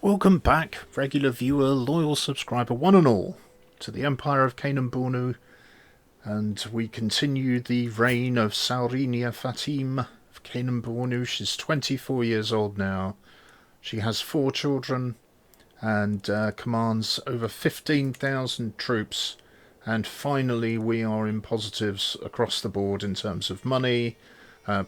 Welcome back, regular viewer, loyal subscriber, one and all, to the Empire of Kanem-Bornu, and we continue the reign of Saurinia Fatim of Kanem-Bornu. She's 24 years old now. She has 4 children and commands over 15,000 troops, and finally we are in positives across the board in terms of money,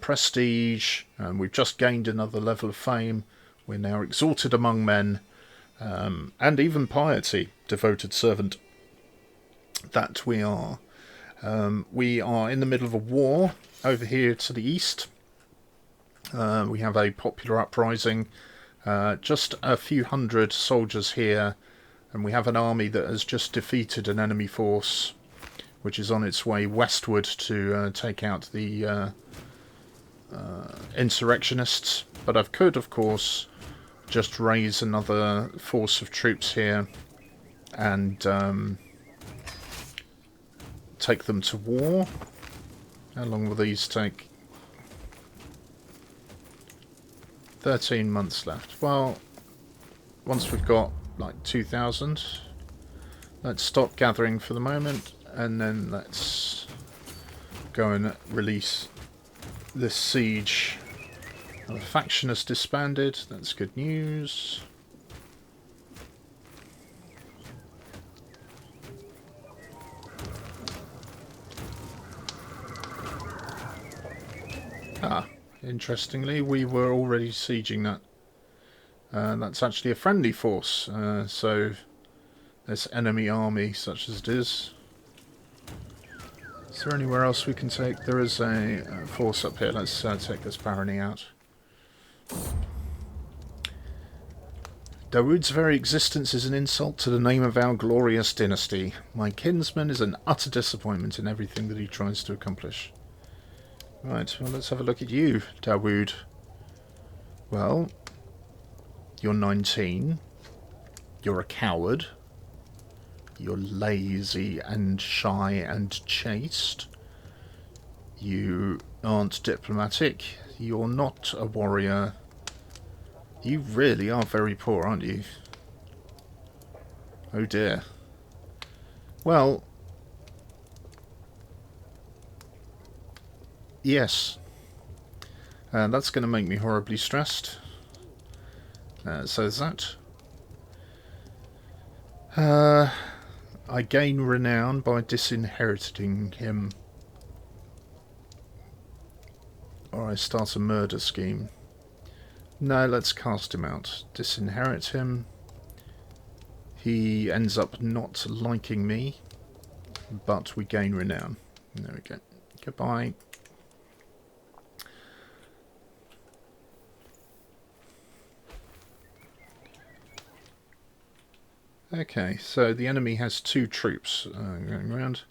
prestige, and we've just gained another level of fame. We're now exalted among men, and even piety, devoted servant that we are. We are in the middle of a war over here to the east. We have a popular uprising, just a few hundred soldiers here, and we have an army that has just defeated an enemy force, which is on its way westward to take out the insurrectionists. But I could, of course, just raise another force of troops here and take them to war. How long will these take? 13 months left. Well, once we've got like 2,000, let's stop gathering for the moment, and then let's go and release this siege. The faction has disbanded. That's good news. Interestingly, we were already sieging that. That's actually a friendly force. So this enemy army, such as it is. Is there anywhere else we can take? There is a force up here. Let's take this barony out. Dawood's very existence is an insult to the name of our glorious dynasty. My kinsman is an utter disappointment in everything that he tries to accomplish. Right, well, let's have a look at you, Dawood. Well, you're 19. You're a coward. You're lazy and shy and chaste. You aren't diplomatic. You're not a warrior. You really are very poor, aren't you? Oh dear. Well, yes. That's going to make me horribly stressed. So there's that. I gain renown by disinheriting him. Or I start a murder scheme. No, let's cast him out. Disinherit him. He ends up not liking me, but we gain renown. There we go. Goodbye. Okay, so the enemy has 2 troops going around,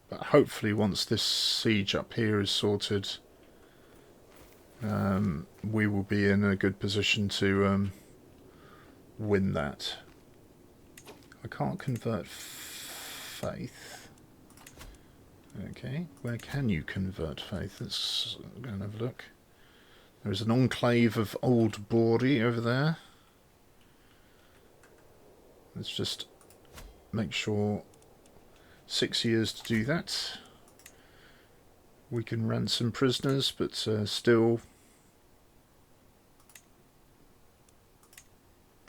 but hopefully once this siege up here is sorted, we will be in a good position to win that. I can't convert faith. Okay, where can you convert faith? Let's go and have a look. There's an enclave of Old Bori over there. Let's just make sure 6 years to do that. We can ransom prisoners, but still.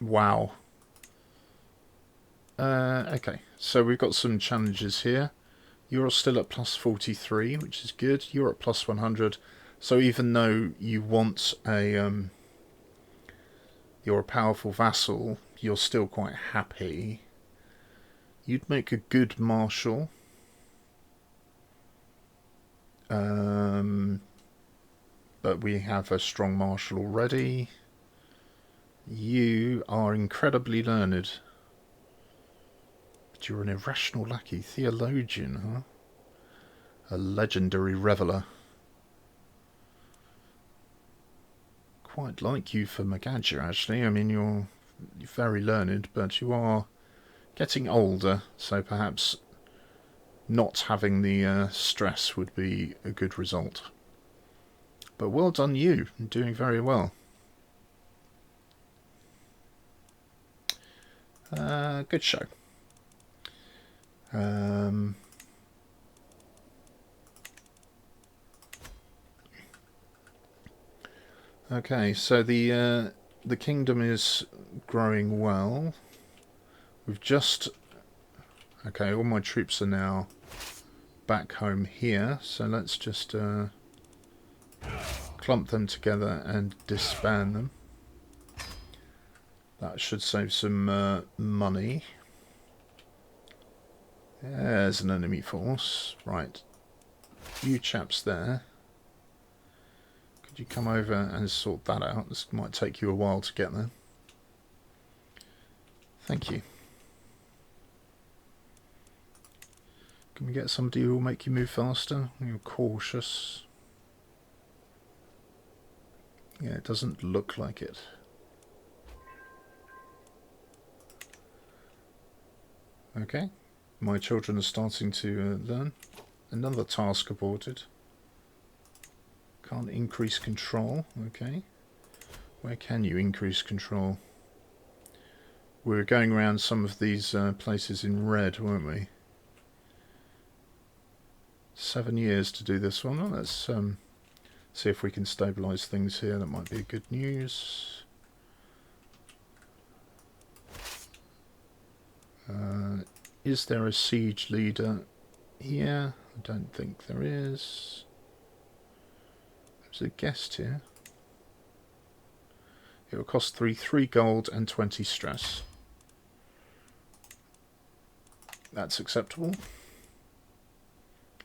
Wow. Okay, so we've got some challenges here. You're still at plus 43, which is good. You're at plus 100. So even though you want a, you're a powerful vassal, you're still quite happy. You'd make a good marshal. But we have a strong marshal already. You are incredibly learned. But you're an irrational lackey. Theologian, huh? A legendary reveller. Quite like you for Magadja, actually. I mean, you're very learned, but you are getting older, so perhaps not having the stress would be a good result. But well done you, you're doing very well. Good show. Okay, so the kingdom is growing well. We've just... Okay, all my troops are now back home here, so let's just clump them together and disband them. That should save some money. There's an enemy force. Right, you chaps there. Could you come over and sort that out? This might take you a while to get there. Thank you. Can we get somebody who will make you move faster? You're cautious. Yeah, it doesn't look like it. Okay. My children are starting to learn. Another task aborted. Can't increase control. Okay. Where can you increase control? We were going around some of these places in red, weren't we? 7 years to do this one. Well, let's see if we can stabilise things here. That might be good news. Is there a siege leader here? I don't think there is. There's a guest here. It will cost 3 gold and 20 stress. That's acceptable.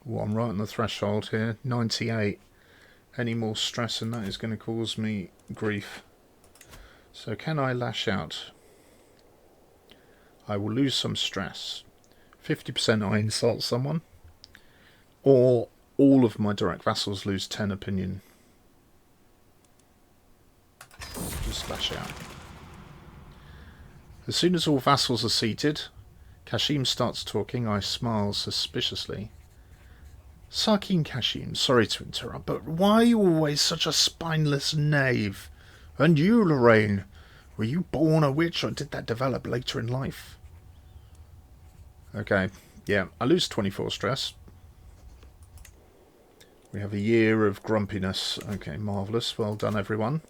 Well, I'm right on the threshold here. 98. Any more stress and that is going to cause me grief. So can I lash out? I will lose some stress. 50% I insult someone. Or all of my direct vassals lose 10 opinion. Just lash out. As soon as all vassals are seated, Kashim starts talking. I smile suspiciously. Sarkin Kashim, sorry to interrupt, but why are you always such a spineless knave? And you, Lorraine, were you born a witch or did that develop later in life? Okay, yeah, I lose 24 stress. We have a year of grumpiness. Okay, marvellous. Well done, everyone.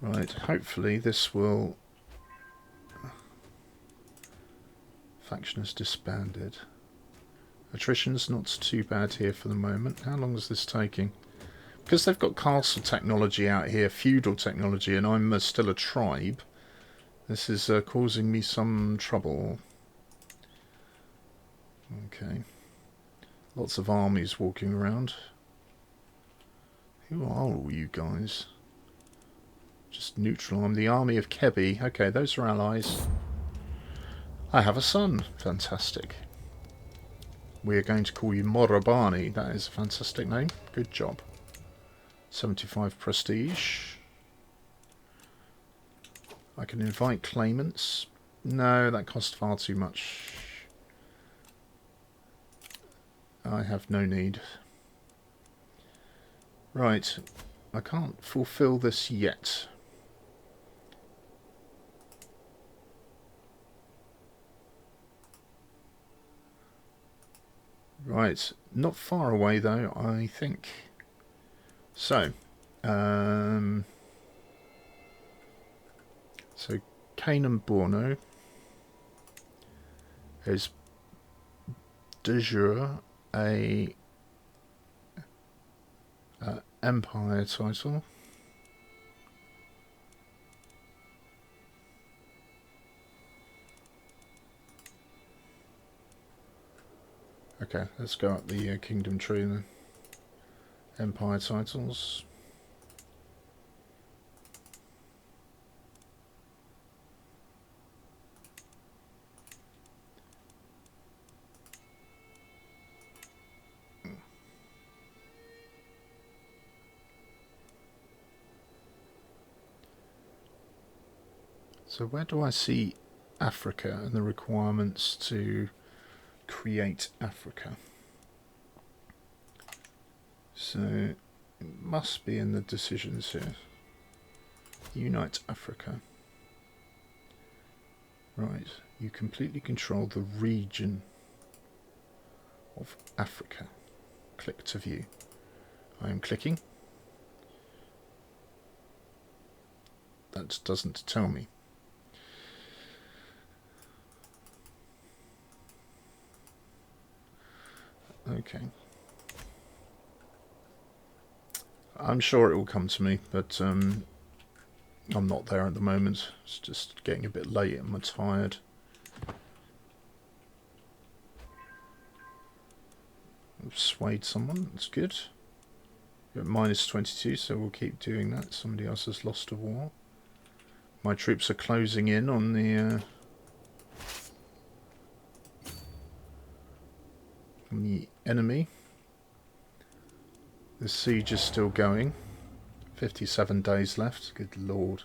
Right, hopefully this will... Faction has disbanded. Attrition's not too bad here for the moment. How long is this taking? Because they've got castle technology out here, feudal technology, and I'm still a tribe. This is causing me some trouble. Okay. Lots of armies walking around. Who are all you guys? Just neutral. I'm the army of Kebi. Okay, those are allies. I have a son. Fantastic. We are going to call you Morabani. That is a fantastic name. Good job. 75 prestige. I can invite claimants. No, that costs far too much. I have no need. Right. I can't fulfill this yet. Right, not far away though, I think. So, Canaan Borno is de jure a empire title. Okay, let's go up the kingdom tree then. Empire titles. So where do I see Africa and the requirements to create Africa? So It must be in the decisions here. Unite Africa. Right, you completely control the region of Africa. Click to view. I am clicking. That doesn't tell me. Okay. I'm sure it will come to me, but I'm not there at the moment. It's just getting a bit late and I'm tired. I've swayed someone, that's good. We're at minus 22, so we'll keep doing that. Somebody else has lost a war. My troops are closing in on the enemy. The siege is still going. 57 days left. Good lord.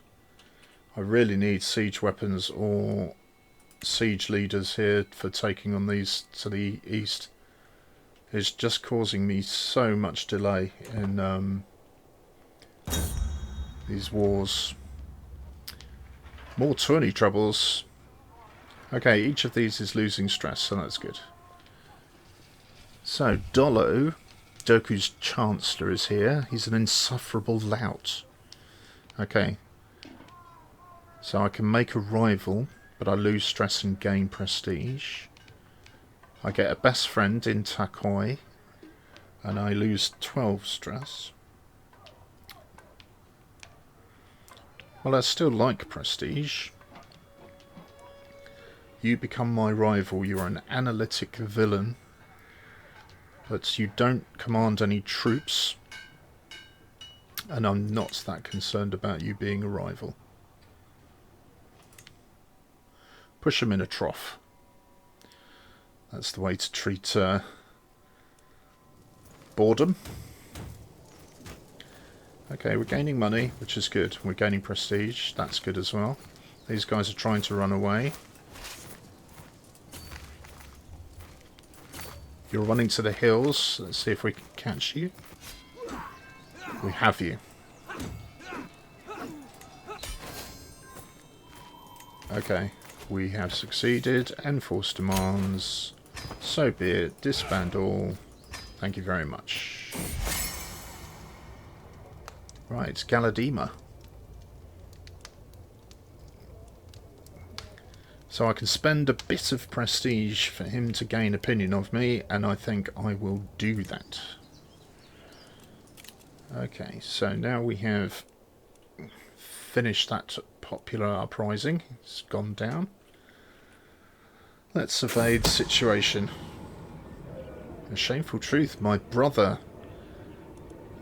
I really need siege weapons or siege leaders here for taking on these to the east. It's just causing me so much delay in these wars. More tourney troubles. Okay, each of these is losing stress, so that's good. So, Dolo, Doku's Chancellor, is here. He's an insufferable lout. Okay. So I can make a rival, but I lose stress and gain prestige. I get a best friend in Takoi, and I lose 12 stress. Well, I still like prestige. You become my rival. You're an analytic villain, but you don't command any troops, and I'm not that concerned about you being a rival. Push him in a trough. That's the way to treat boredom. Okay, we're gaining money, which is good. We're gaining prestige. That's good as well. These guys are trying to run away. You're running to the hills. Let's see if we can catch you. We have you. Okay, we have succeeded. Enforce demands. So be it. Disband all. Thank you very much. Right, Galadima. So I can spend a bit of prestige for him to gain opinion of me, and I think I will do that. Okay, so now we have finished that popular uprising. It's gone down. Let's survey the situation. A shameful truth, my brother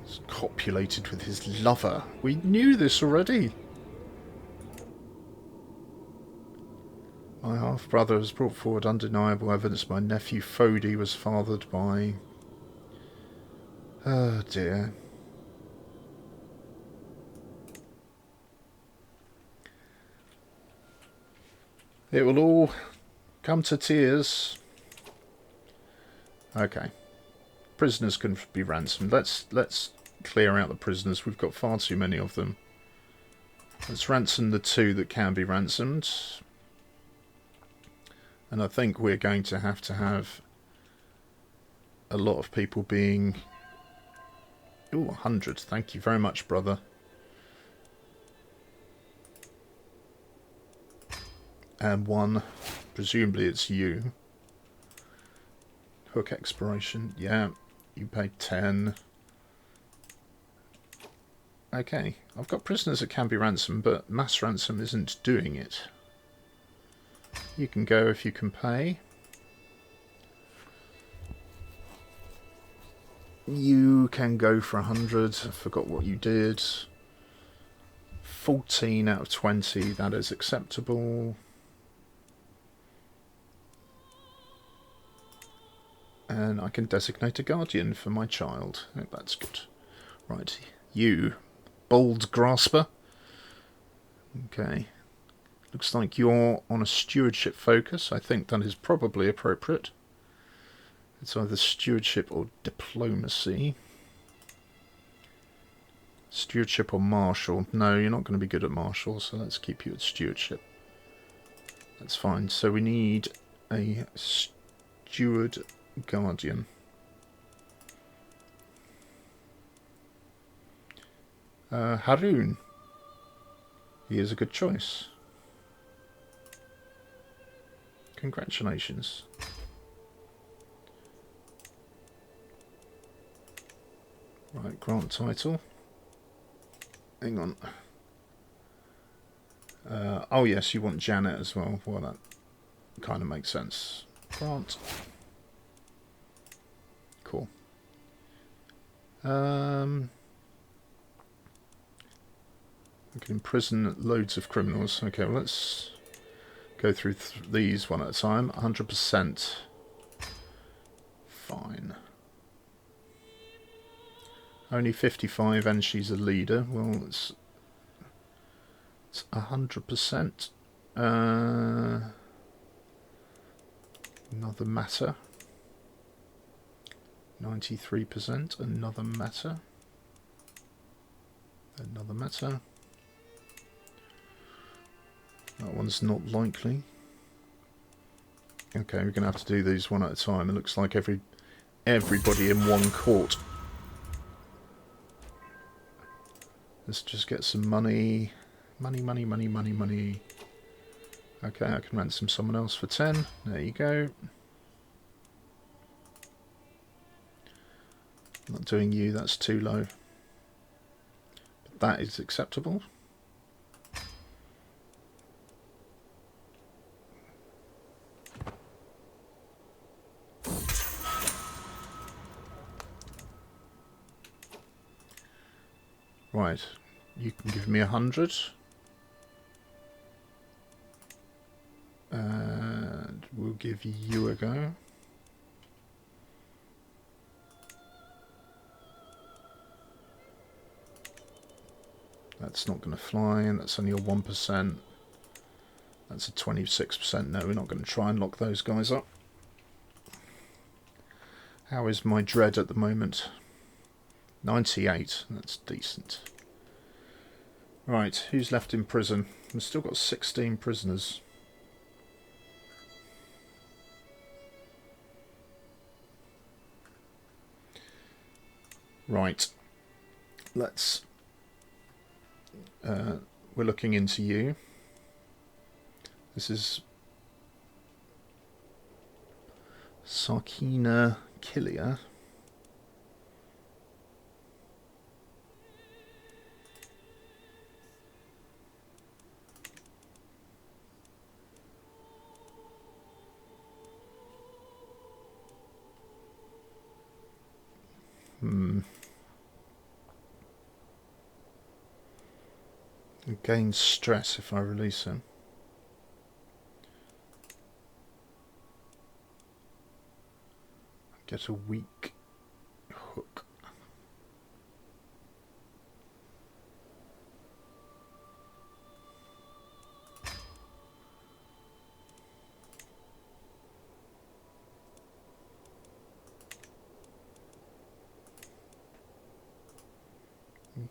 is copulated with his lover. We knew this already. My half-brother has brought forward undeniable evidence my nephew Fodi was fathered by... Oh dear. It will all come to tears. Okay. Prisoners can be ransomed. Let's clear out the prisoners. We've got far too many of them. Let's ransom the 2 that can be ransomed. And I think we're going to have a lot of people being... Ooh, 100. Thank you very much, brother. And 1. Presumably it's you. Hook expiration. Yeah, you paid 10. Okay, I've got prisoners that can be ransomed, but mass ransom isn't doing it. You can go if you can pay. You can go for 100. I forgot what you did. 14 out of 20. That is acceptable. And I can designate a guardian for my child. Oh, that's good. Right, you, bold grasper. Okay. Looks like you're on a stewardship focus. I think that is probably appropriate. It's either stewardship or diplomacy. Stewardship or marshal? No, you're not going to be good at marshal, so let's keep you at stewardship. That's fine. So we need a steward guardian. Haroon. He is a good choice. Congratulations. Right, grant title. Hang on. Oh yes, you want Janet as well. Well, that kind of makes sense. Grant. Cool. We can imprison loads of criminals. Okay, well, let's go through these one at a time. 100%. Fine. Only 55 and she's a leader. Well, it's 100%. Another matter. 93%. Another matter. Another matter. That one's not likely. Okay, we're going to have to do these one at a time. It looks like everybody in one court. Let's just get some money. Money, money, money, money, money. Okay, I can ransom someone else for 10. There you go. Not doing you, that's too low. But that is acceptable. Right, you can give me 100. And we'll give you a go. That's not going to fly, and that's only a 1%. That's a 26%. No, we're not going to try and lock those guys up. How is my dread at the moment? 98. That's decent. Right, who's left in prison? We've still got 16 prisoners. Right. Let's... we're looking into you. This is Sarkina Killia. Gain stress if I release him. Get a weak hook.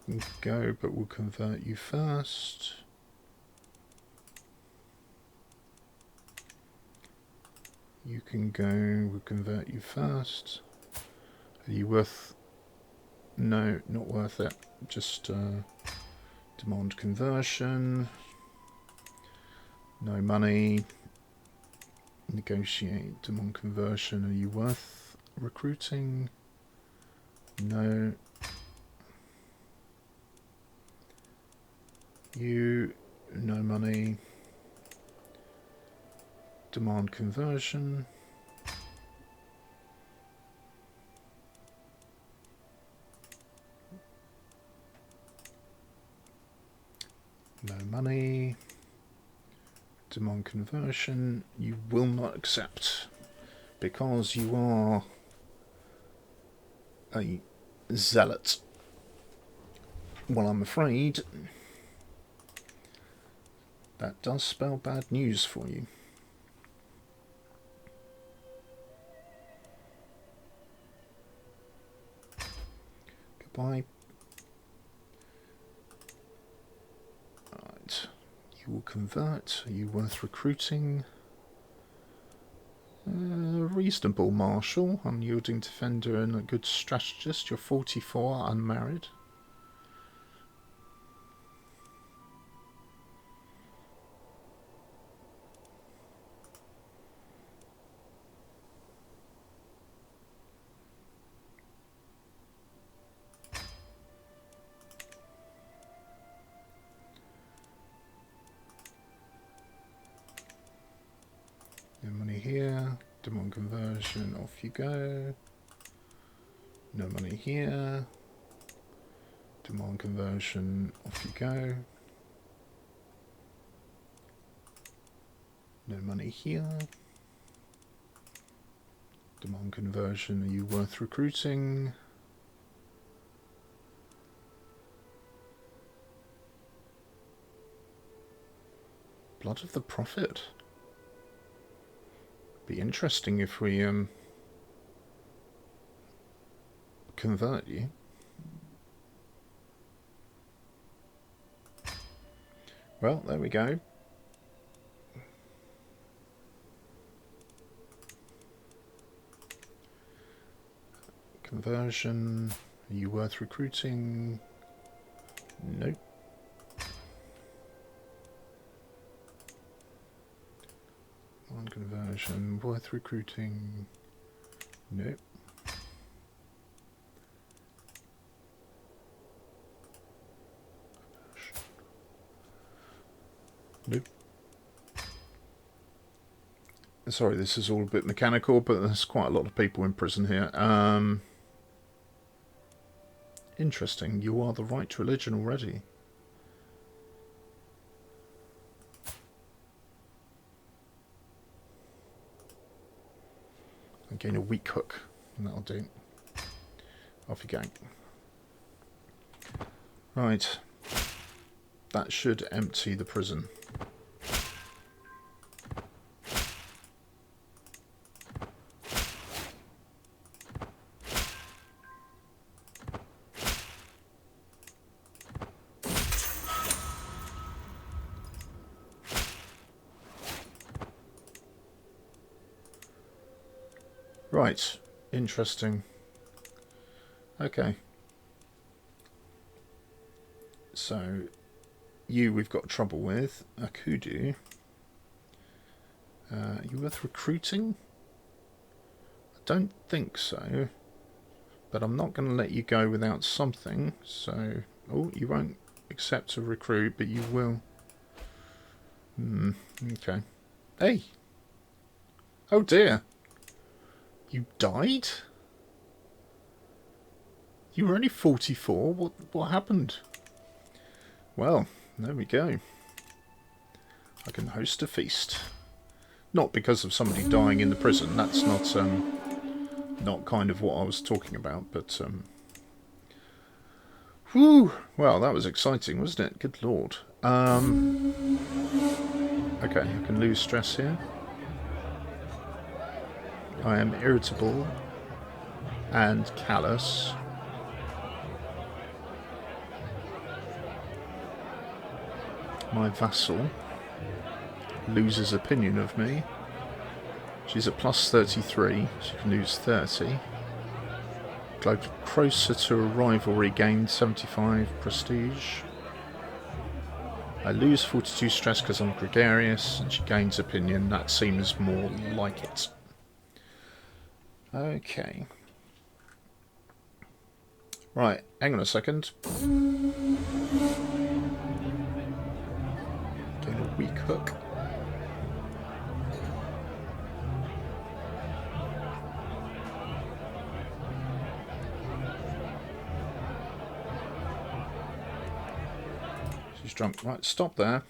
You can go, but we'll convert you first. You can go, we'll convert you first. Are you worth... No, not worth it. Just demand conversion. No money. Negotiate, demand conversion. Are you worth recruiting? No. You, no money. Demand conversion. No money. Demand conversion. You will not accept because you are a zealot. Well, I'm afraid that does spell bad news for you. Goodbye. You will convert. Are you worth recruiting? Reasonable marshal, unyielding defender and a good strategist. You're 44, unmarried. No money here. Demand conversion, off you go. No money here. Demand conversion, off you go. No money here. Demand conversion, are you worth recruiting? Blood of the Prophet. Be interesting if we convert you. Well, there we go. Conversion. Are you worth recruiting? Nope. One conversion. Worth recruiting? Nope. Nope. Sorry, this is all a bit mechanical, but there's quite a lot of people in prison here. Interesting. You are the right religion already. I gain a weak hook, and that'll do. Off you go. Right. That should empty the prison. Right, interesting. Okay. So, you we've got trouble with. Akudu. You worth recruiting? I don't think so. But I'm not going to let you go without something. So, oh, you won't accept a recruit, but you will. Okay. Hey! Oh dear! You died? You were only 44? What happened? Well, there we go. I can host a feast. Not because of somebody dying in the prison. That's not kind of what I was talking about, but whew, well, that was exciting, wasn't it? Good lord. Okay, I can lose stress here. I am irritable and callous. My vassal loses opinion of me. She's at plus 33. She can lose 30. Closer to a rivalry, gained 75 prestige. I lose 42 stress because I'm gregarious, and she gains opinion. That seems more like it. Okay. Right, hang on a second. Gain a weak hook. She's drunk. Right, stop there.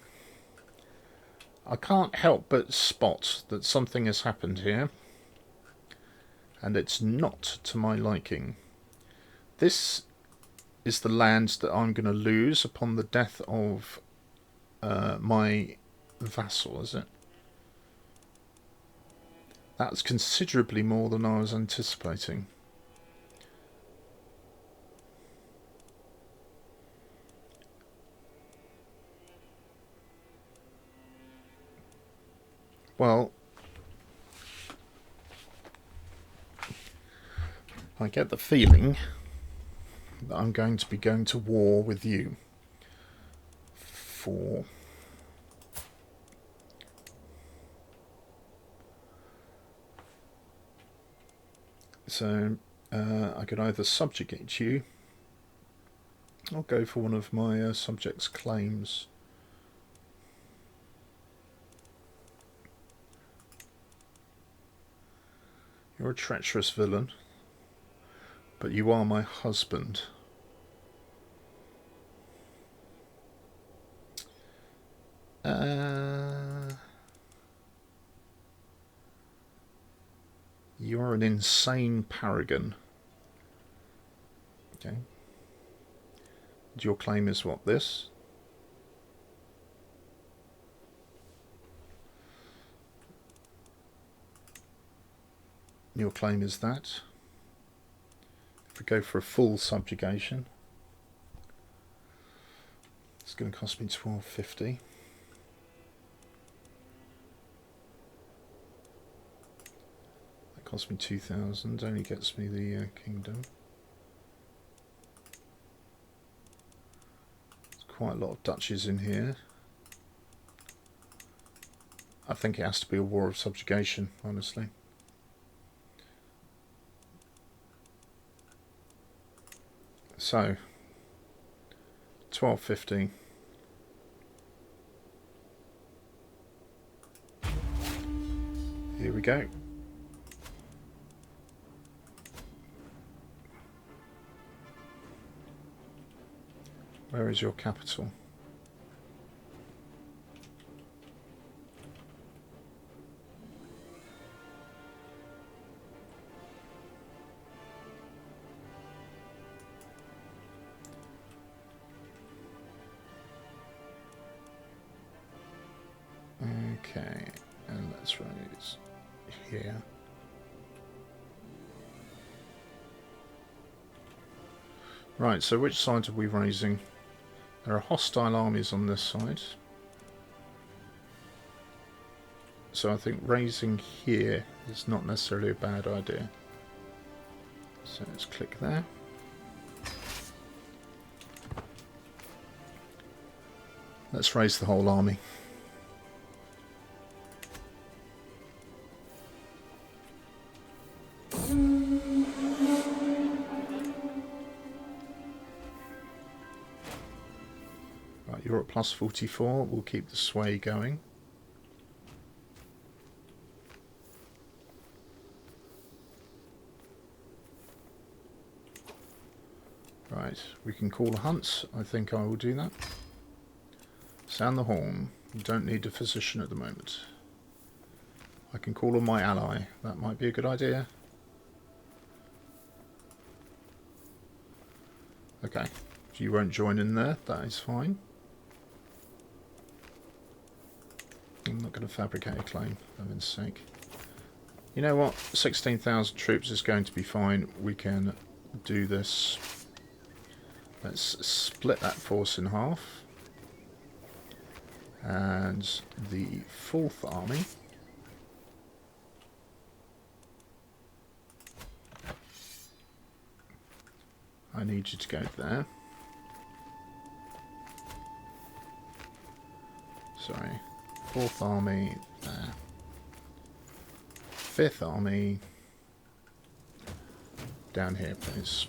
I can't help but spot that something has happened here. And it's not to my liking. This is the land that I'm going to lose upon the death of my vassal, is it? That's considerably more than I was anticipating. Well, I get the feeling that I'm going to be going to war with you for I could either subjugate you or go for one of my subjects' claims. You're a treacherous villain, but you are my husband. You're an insane paragon. Okay. And your claim is what, this? Your claim is that. If we go for a full subjugation, it's going to cost me 1250. That cost me 2000. Only gets me the kingdom. There's quite a lot of duchies in here. I think it has to be a war of subjugation, honestly. So, 1250. Here we go. Where is your capital? Okay, and let's raise here. Right, so which side are we raising? There are hostile armies on this side. So I think raising here is not necessarily a bad idea. So let's click there. Let's raise the whole army. Right, you're at plus 44. We'll keep the sway going. Right, we can call a hunt. I think I will do that. Sound the horn. You don't need a physician at the moment. I can call on my ally. That might be a good idea. Okay, if you won't join in there, that is fine. I'm not going to fabricate a claim, for heaven's sake. You know what? 16,000 troops is going to be fine. We can do this. Let's split that force in half. And the 4th army. I need you to go there. Sorry. 4th army there. 5th army down here, please.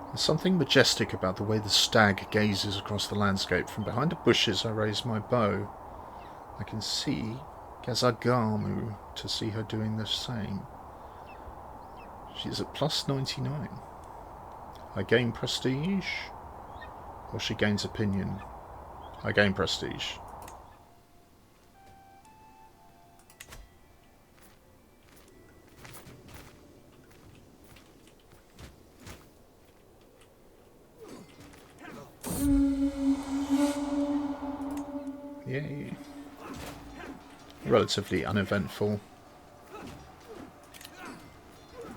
There's something majestic about the way the stag gazes across the landscape. From behind the bushes I raise my bow. I can see Gazagamu to see her doing the same. She's at plus 99. I gain prestige, or she gains opinion. I gain prestige. Yay. relatively uneventful.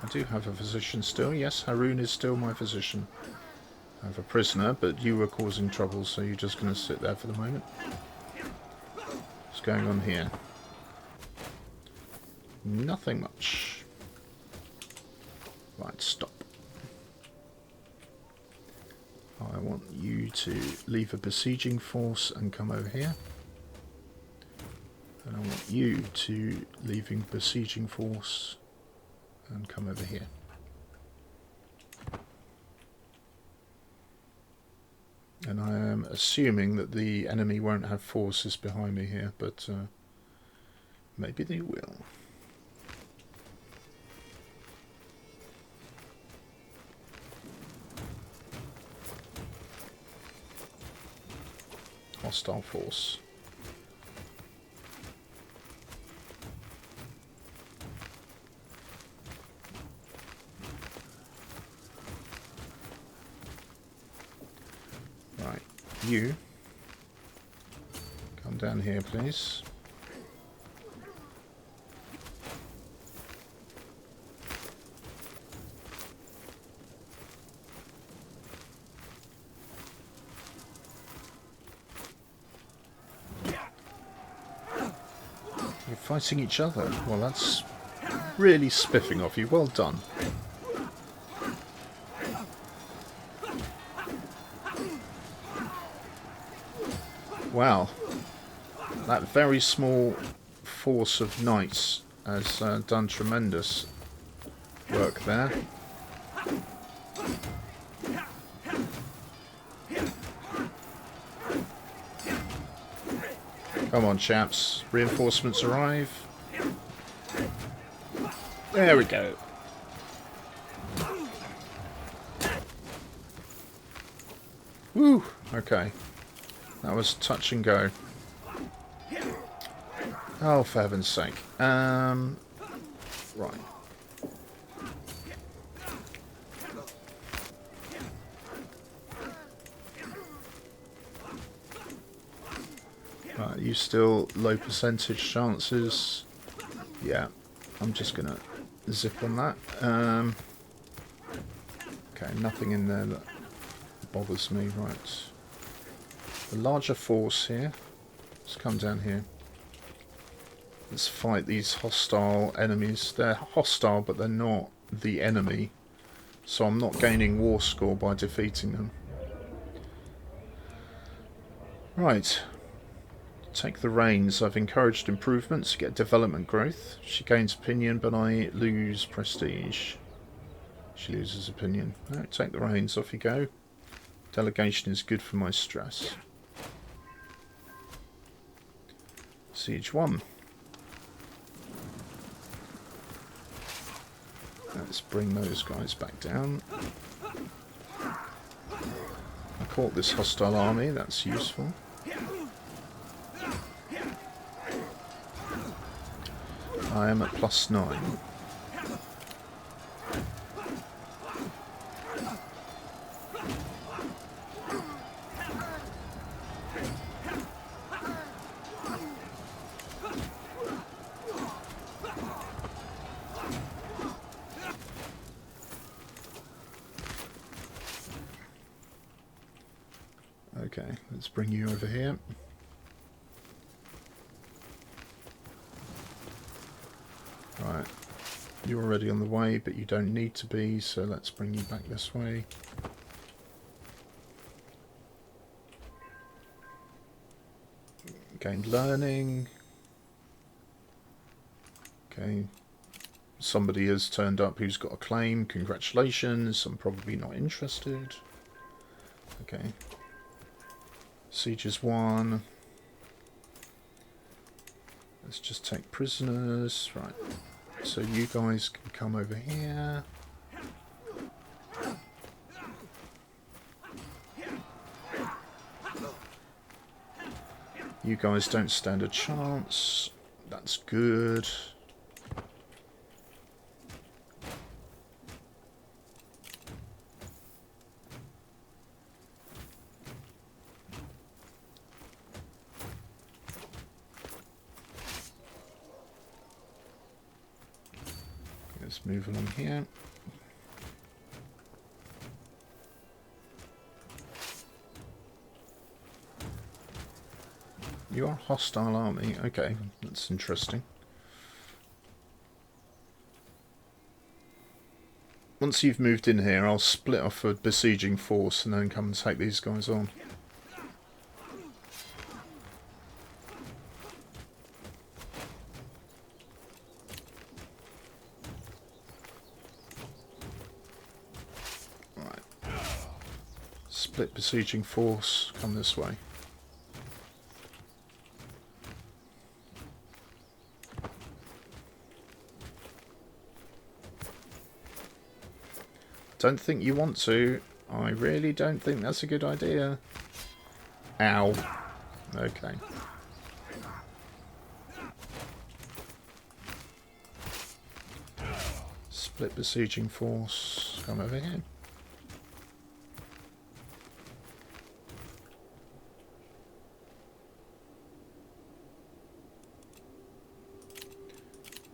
I do have a physician still. Yes, Haroon is still my physician. I have a prisoner, but you were causing trouble, so you're just going to sit there for the moment. What's going on here? Nothing much. Right, stop. I want you to leave a besieging force and come over here. And I want you to leave a besieging force and come over here. And I am assuming that the enemy won't have forces behind me here, but maybe they will. Hostile force. Right, you come down here, please. You're fighting each other. Well, that's really spiffing of you. Well done. Wow. That very small force of knights has done tremendous work there. Come on, chaps. Reinforcements arrive. There we go. Woo! Okay. That was touch and go. Oh, for heaven's sake. Right. Right, you still low percentage chances. Yeah, I'm just gonna zip on that. Okay, nothing in there that bothers me. Right. The larger force here. Let's come down here. Let's fight these hostile enemies. They're hostile, but they're not the enemy. So I'm not gaining war score by defeating them. Right. Take the reins. I've encouraged improvements, get development growth. She gains opinion, but I lose prestige. She loses opinion. Right, take the reins. Off you go. Delegation is good for my stress. Siege 1. Let's bring those guys back down. I caught this hostile army. That's useful. I am at +9. Okay, let's bring you over here. Right, you're already on the way, but you don't need to be, so let's bring you back this way. Gained learning. Okay, somebody has turned up who's got a claim. Congratulations, I'm probably not interested. Okay. Sieges 1. Let's just take prisoners. Right. So you guys can come over here. You guys don't stand a chance. That's good. Let's move along here. You are a hostile army. Okay, that's interesting. Once you've moved in here, I'll split off a besieging force and then come and take these guys on. Right. Split besieging force, come this way. Don't think you want to. I really don't think that's a good idea. Ow. Okay. Split besieging force. Come over here.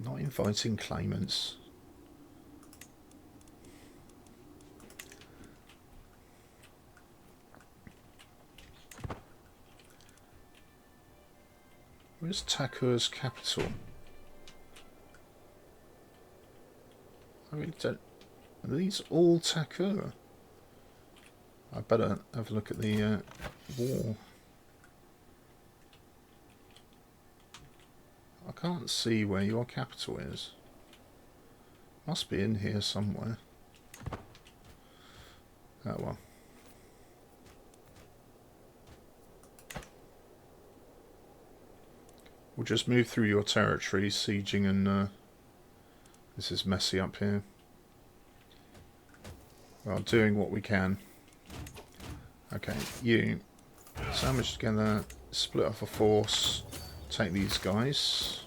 Not inviting claimants. Where's Takur's capital? I really don't... Are these all Takur? I better have a look at the wall. I can't see where your capital is. Must be in here somewhere. Oh well. We'll just move through your territory, sieging, and this is messy up here. Well, doing what we can. Okay, you sandwich together, split off a force, take these guys.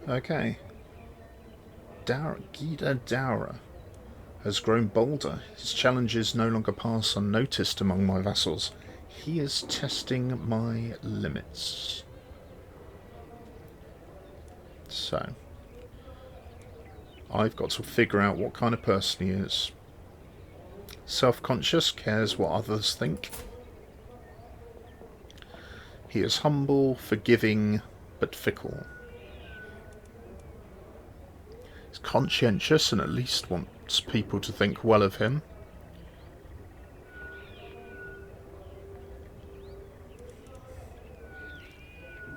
Okay. Daura has grown bolder. His challenges no longer pass unnoticed among my vassals. He is testing my limits. So, I've got to figure out what kind of person he is. Self-conscious, cares what others think. He is humble, forgiving, but fickle. Conscientious and at least wants people to think well of him.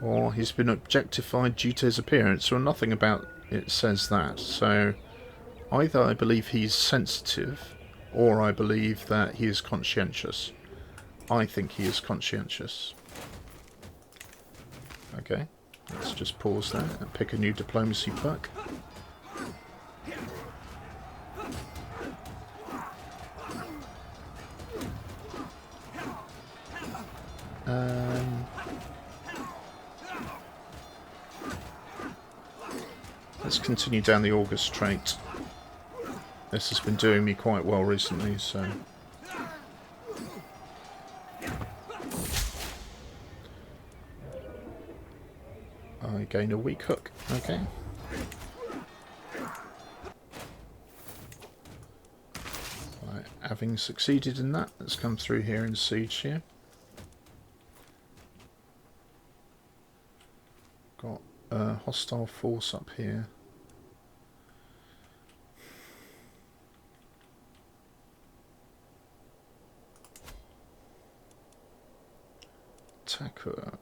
Or he's been objectified due to his appearance, or nothing about it says that. So either I believe he's sensitive, or I believe that he is conscientious. I think he is conscientious. Okay, let's just pause there and pick a new diplomacy perk. Let's continue down the August trait. This has been doing me quite well recently, so... I gain a weak hook. Okay. Right, having succeeded in that, let's come through here and siege here. Got a hostile force up here. Takur.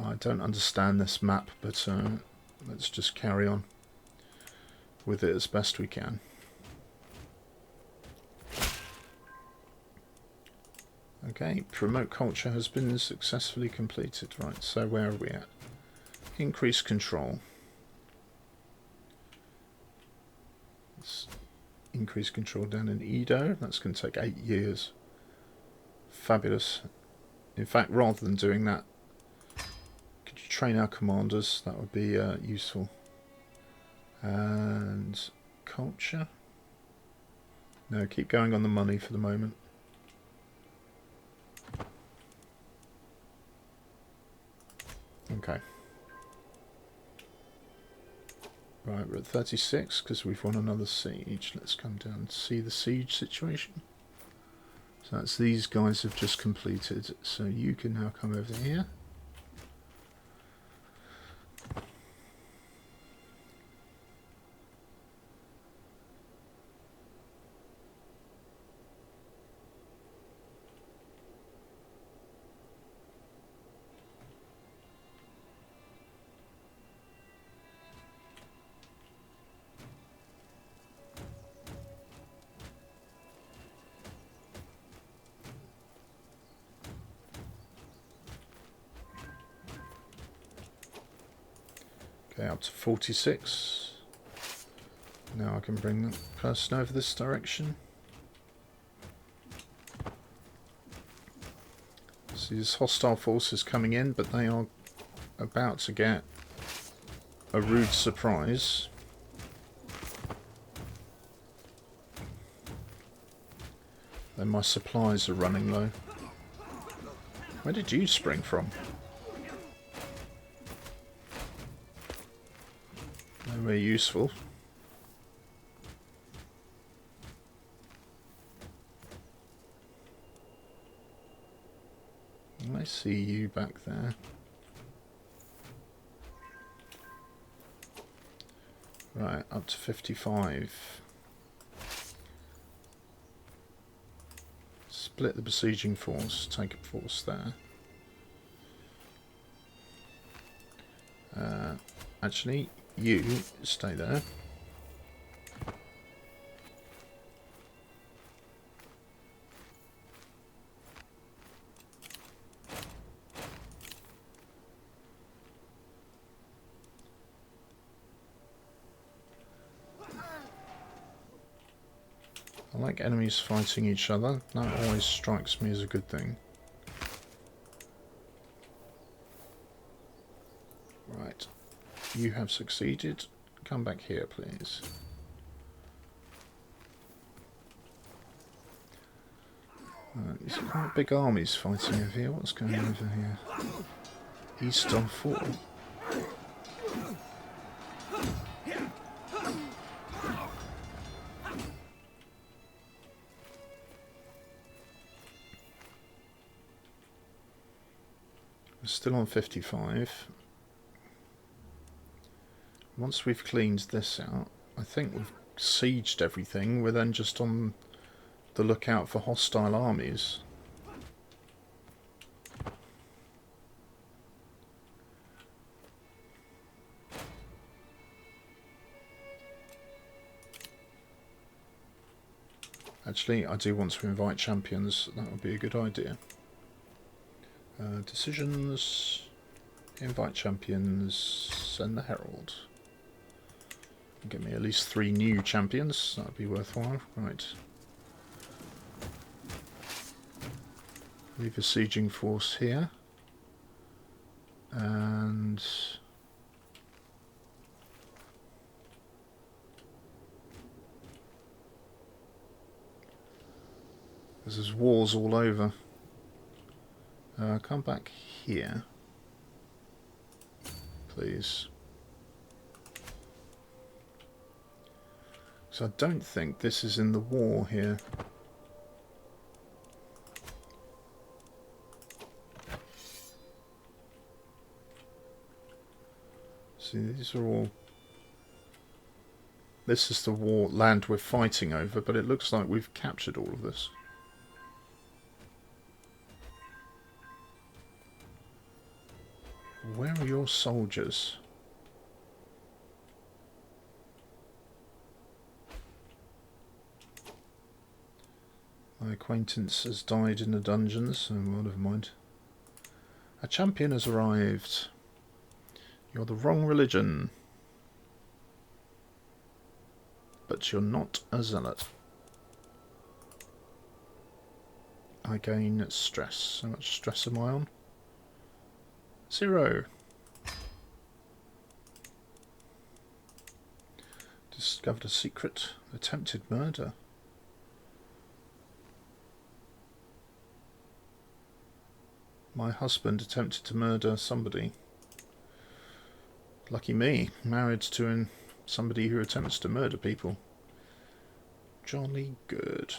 I don't understand this map, but let's just carry on with it as best we can. Okay, promote culture has been successfully completed. Right, so where are we at? Increase control. Let's increase control down in Edo. That's going to take 8 years. Fabulous. In fact, rather than doing that, could you train our commanders? That would be useful. And culture? No, keep going on the money for the moment. Okay. Right, we're at 36 because we've won another siege. Let's come down and see the siege situation. So that's these guys have just completed. So you can now come over here. Okay, up to 46. Now I can bring the person over this direction. See, there's hostile forces coming in, but they are about to get a rude surprise. Then my supplies are running low. Where did you spring from? Nowhere useful. I see you back there. Right, up to 55. Split the besieging force, take a force there. Actually, you stay there. I like enemies fighting each other. That always strikes me as a good thing. Right. You have succeeded. Come back here, please. These are quite big armies fighting over here. What's going on over here? East on 4. We're still on 55. Once we've cleaned this out, I think we've sieged everything. We're then just on the lookout for hostile armies. Actually, I do want to invite champions. That would be a good idea. Decisions. Invite champions. Send the herald. Get me at least 3 new champions. That would be worthwhile. Right. Leave a sieging force here. And there's wars all over. Come back here, please. So I don't think this is in the war here. See, these are all... This is the war land we're fighting over, but it looks like we've captured all of this. Where are your soldiers? My acquaintance has died in the dungeons, so well, never mind. A champion has arrived. You're the wrong religion. But you're not a zealot. I gain stress. How much stress am I on? 0. Discovered a secret. Attempted murder. My husband attempted to murder somebody. Lucky me. Married to somebody who attempts to murder people. Jolly good.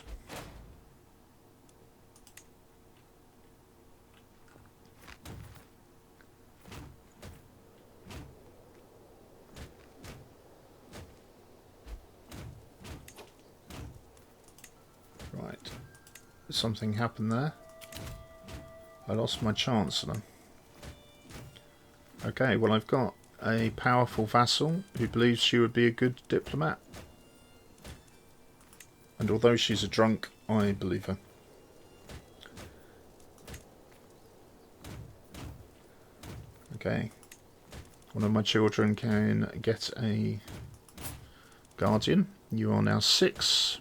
Right. Something happened there. I lost my chancellor. Okay, well I've got a powerful vassal who believes she would be a good diplomat. And although she's a drunk, I believe her. Okay. One of my children can get a guardian. You are now 6.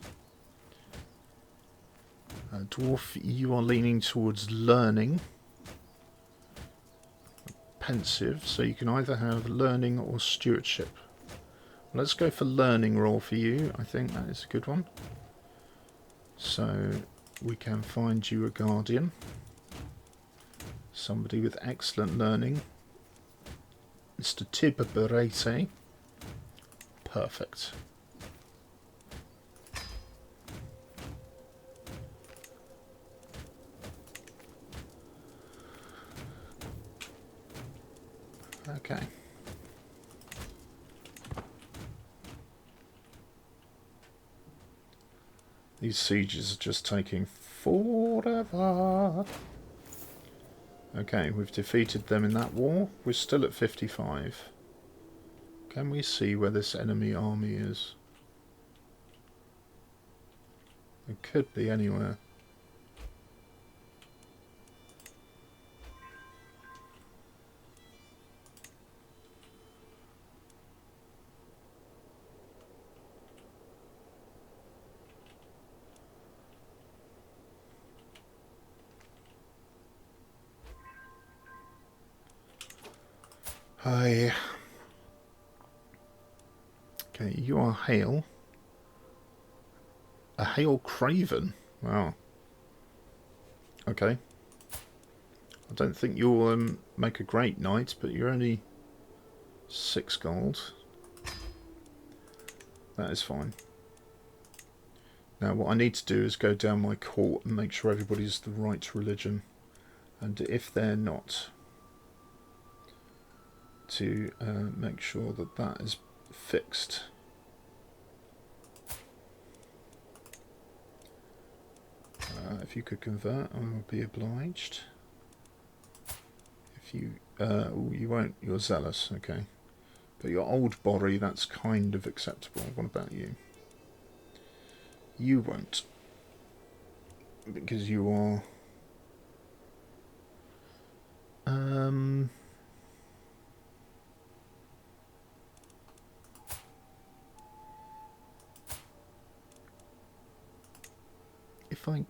Dwarf, you are leaning towards learning. Pensive, so you can either have learning or stewardship. Let's go for learning roll for you. I think that is a good one. So we can find you a guardian. Somebody with excellent learning. Mr. Tiberberete. Perfect. Okay. These sieges are just taking forever. Okay, we've defeated them in that war. We're still at 55. Can we see where this enemy army is? It could be anywhere. Hi. Okay, you are Hale. A Hale Craven. Wow. Okay. I don't think you'll make a great knight, but you're only 6 gold. That is fine. Now what I need to do is go down my court and make sure everybody's the right religion. And if they're not, to make sure that that is fixed. If you could convert, I will be obliged. If you, you won't, you're zealous, okay. But your old Borry, that's kind of acceptable. What about you? You won't. Because you are... if I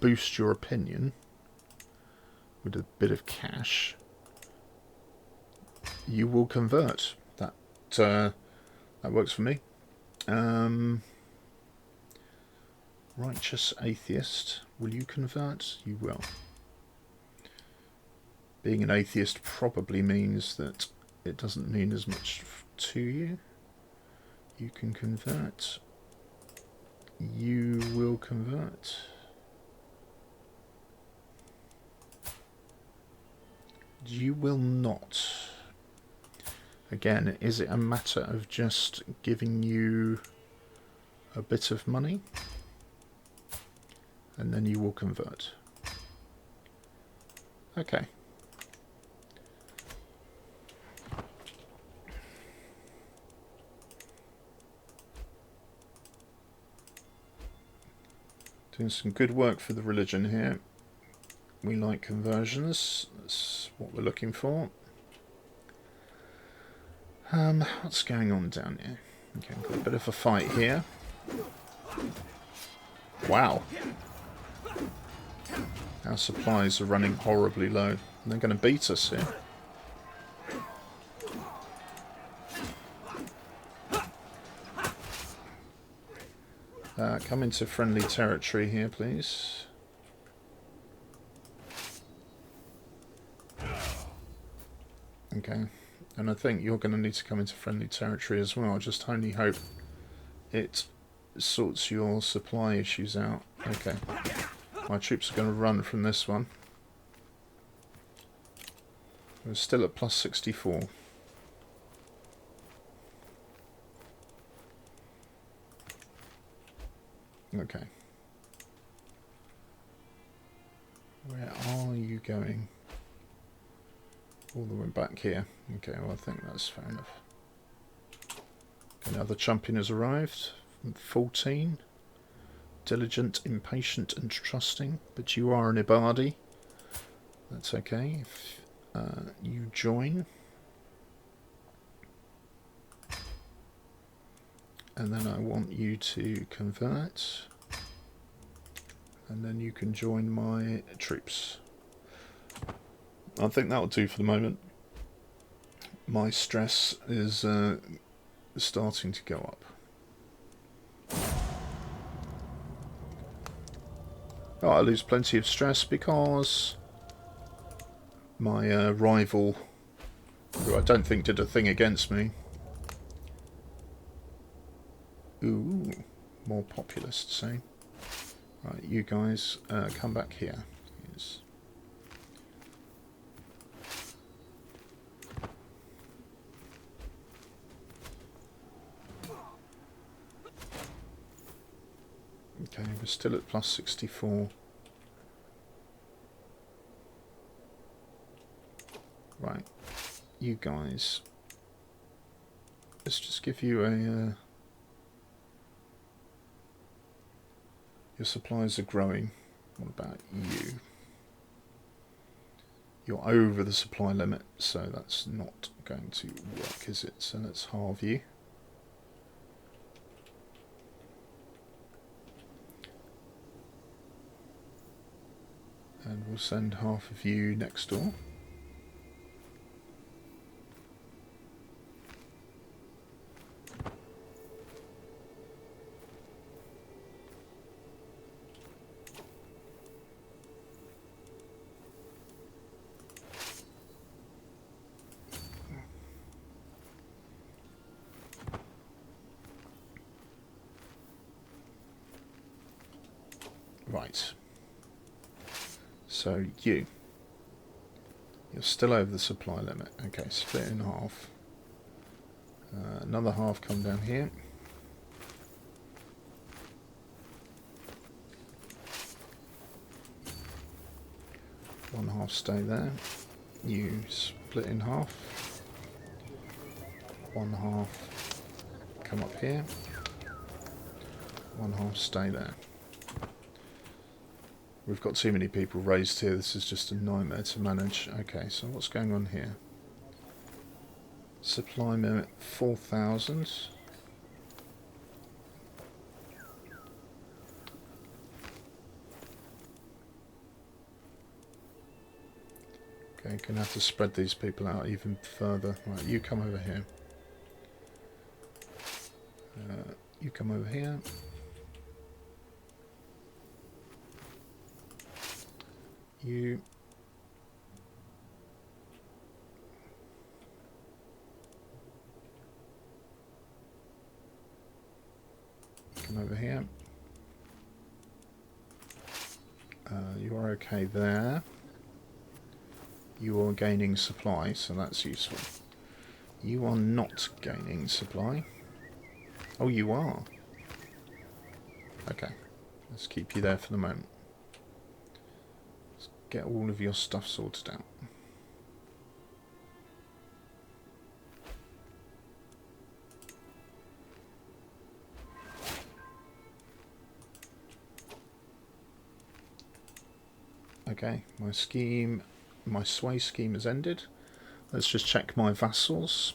boost your opinion with a bit of cash, you will convert. That works for me. Righteous atheist, will you convert? You will. Being an atheist probably means that it doesn't mean as much to you. You can convert. You will convert. You will not. Again, is it a matter of just giving you a bit of money? And then you will convert. Okay. Doing some good work for the religion here. We like conversions. That's what we're looking for. What's going on down here? Okay, we've got a bit of a fight here. Wow. Our supplies are running horribly low. And they're going to beat us here. Come into friendly territory here, please. Okay. And I think you're going to need to come into friendly territory as well. I just only hope it sorts your supply issues out. Okay. My troops are going to run from this one. We're still at plus 64. Okay. Where are you going? All the way back here. Okay, well I think that's fair enough. Okay, now the champion has arrived. 14. Diligent, impatient and trusting. But you are an Ibadi. That's okay. If you join. And then I want you to convert. And then you can join my troops. I think that'll do for the moment. My stress is starting to go up. Oh, I lose plenty of stress because my rival, who I don't think did a thing against me. Ooh, more populists, eh? Right, you guys come back here. Please. Okay, we're still at plus 64. Right, you guys. Let's just give you a... your supplies are growing. What about you? You're over the supply limit, so that's not going to work, is it? So let's halve you. And we'll send half of you next door. Right. So you're still over the supply limit. Okay, split in half. Another half come down here. One half stay there. You split in half. One half come up here. One half stay there. We've got too many people raised here. This is just a nightmare to manage. Okay, so what's going on here? Supply limit 4,000. Okay, gonna have to spread these people out even further. Right, you come over here. You come over here. You come over here. You are okay there. You are gaining supply, so that's useful. You are not gaining supply. Oh, you are. Okay, let's keep you there for the moment. Let's get all of your stuff sorted out. Okay, my sway scheme has ended. Let's just check my vassals.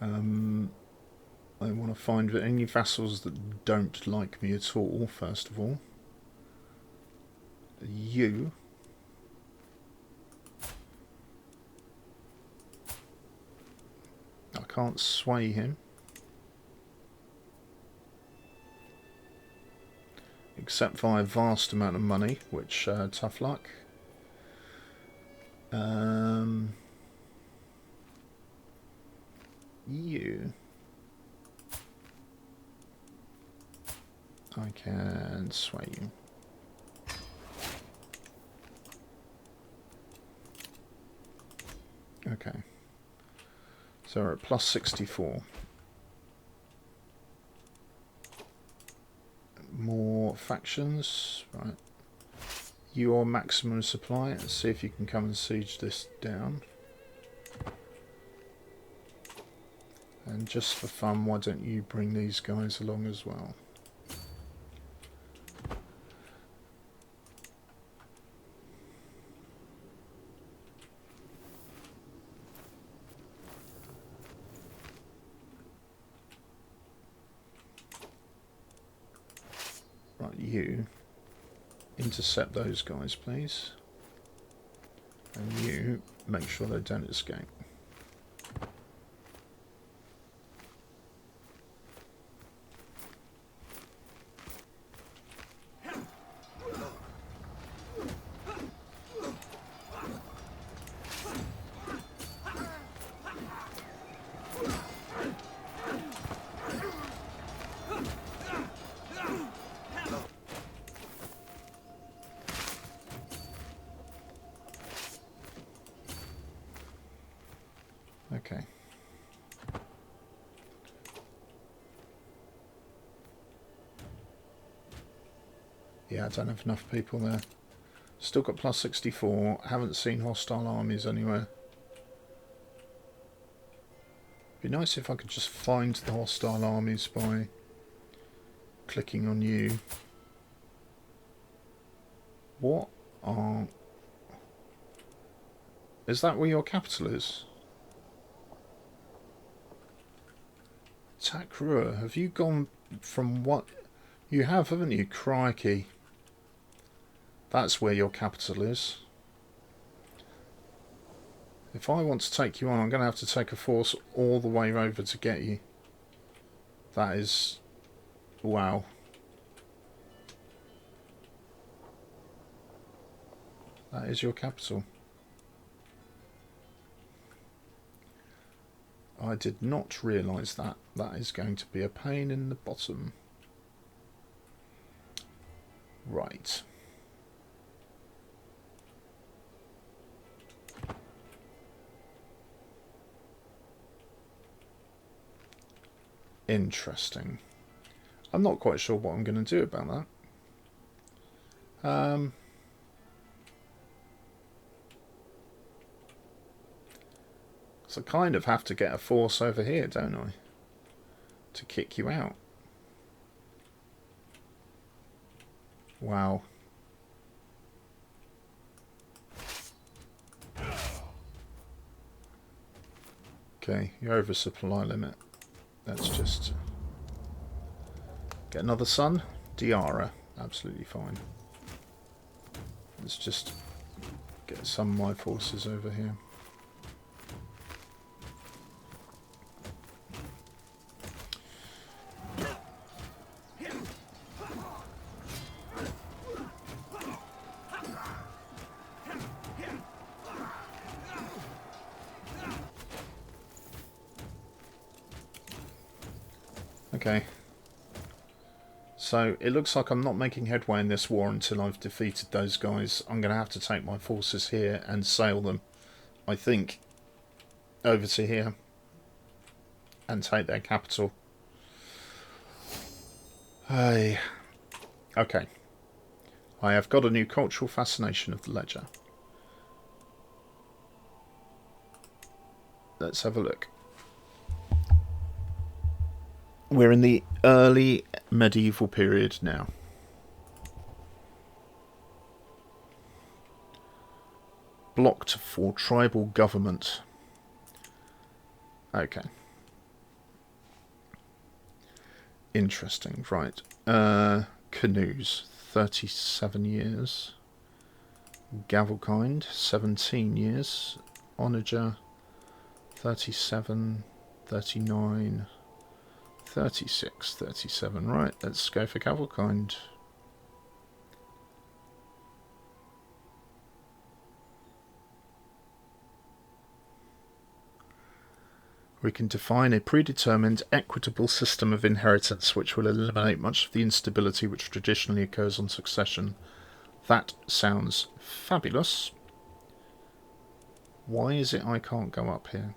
I want to find any vassals that don't like me at all, first of all. You. I can't sway him. Except via a vast amount of money, which, tough luck. You. I can sway you. Okay. So we're at plus 64. More factions. Right. Your maximum supply. Let's see if you can come and siege this down. And just for fun, why don't you bring these guys along as well? Right, you intercept those guys, please. And you make sure they don't escape. Okay. Yeah, I don't have enough people there. Still got plus 64. Haven't seen hostile armies anywhere. Be nice if I could just find the hostile armies by clicking on you. What are... Is that where your capital is? Takrua, have you gone from what... You have, haven't you? Crikey. That's where your capital is. If I want to take you on, I'm going to have to take a force all the way over to get you. That is... Wow. That is your capital. I did not realise that. That is going to be a pain in the bottom. Right. Interesting. I'm not quite sure what I'm going to do about that. So I kind of have to get a force over here, don't I? To kick you out. Wow. Okay, you're over supply limit. Let's just get another son. Daura, absolutely fine. Let's just get some of my forces over here. Okay. So it looks like I'm not making headway in this war until I've defeated those guys. I'm going to have to take my forces here and sail them, I think, over to here and take their capital. Hey. Okay. I have got a new cultural fascination of the ledger. Let's have a look. We're in the early medieval period now. Blocked for tribal government. Okay. Interesting, right. Canoes, 37 years. Gavelkind, 17 years. Onager, 37, 39, 36, 37. Right, let's go for Gavelkind. We can define a predetermined, equitable system of inheritance which will eliminate much of the instability which traditionally occurs on succession. That sounds fabulous. Why is it I can't go up here?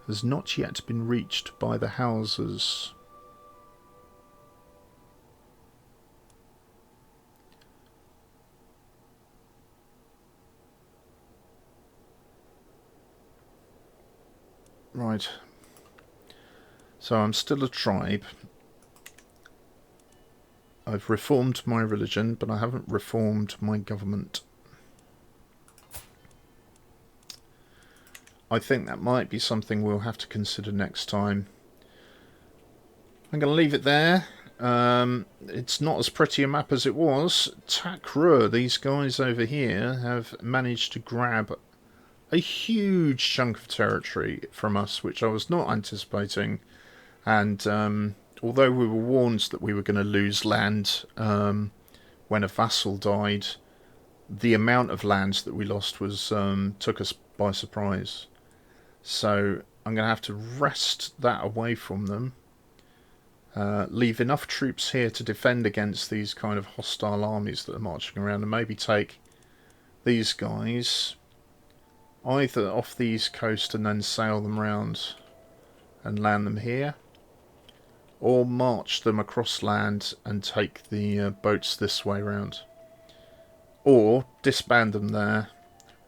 Has not yet been reached by the houses. Right. So I'm still a tribe. I've reformed my religion, but I haven't reformed my government. I think that might be something we'll have to consider next time. I'm going to leave it there. It's not as pretty a map as it was. Takrur, these guys over here, have managed to grab a huge chunk of territory from us, which I was not anticipating. And although we were warned that we were going to lose land when a vassal died, the amount of land that we lost was took us by surprise. So I'm going to have to wrest that away from them. Leave enough troops here to defend against these kind of hostile armies that are marching around, and maybe take these guys either off the east coast and then sail them round and land them here, or march them across land and take the boats this way round, or disband them there,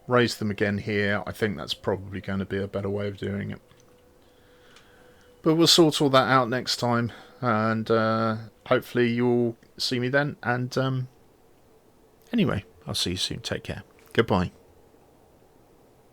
raise them again here. I think that's probably going to be a better way of doing it. But we'll sort all that out next time, and hopefully you'll see me then. And anyway, I'll see you soon. Take care. Goodbye.